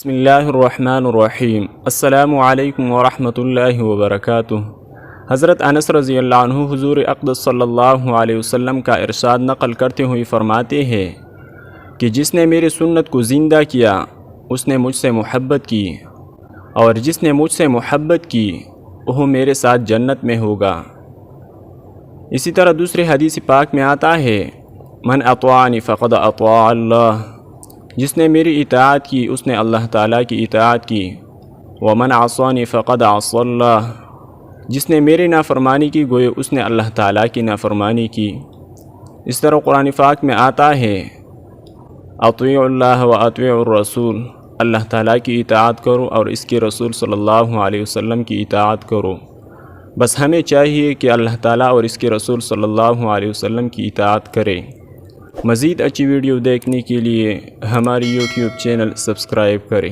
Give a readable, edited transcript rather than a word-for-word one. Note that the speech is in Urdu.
بسم اللہ الرحمن الرحیم۔ السلام علیکم ورحمۃ اللہ وبرکاتہ۔ حضرت انس رضی اللہ عنہ حضور اقدس صلی اللہ علیہ وسلم کا ارشاد نقل کرتے ہوئے فرماتے ہیں کہ جس نے میری سنت کو زندہ کیا اس نے مجھ سے محبت کی، اور جس نے مجھ سے محبت کی وہ میرے ساتھ جنت میں ہوگا۔ اسی طرح دوسری حدیث پاک میں آتا ہے من اطاعنی فقد اطاع اللہ، جس نے میری اطاعت کی اس نے اللہ تعالیٰ کی اطاعت کی۔ ومن عصانی فقد عصى اللہ، جس نے میری نافرمانی کی گویا اس نے اللہ تعالیٰ کی نافرمانی کی۔ اس طرح قرآن پاک میں آتا ہے اطیعوا اللہ و اطیعوا الرسول، اللہ تعالیٰ کی اطاعت کرو اور اس کے رسول صلی اللہ علیہ وسلم کی اطاعت کرو۔ بس ہمیں چاہیے کہ اللہ تعالیٰ اور اس کے رسول صلی اللہ علیہ وسلم کی اطاعت کرے۔ مزید اچھی ویڈیو دیکھنے کے لیے ہماری یوٹیوب چینل سبسکرائب کریں۔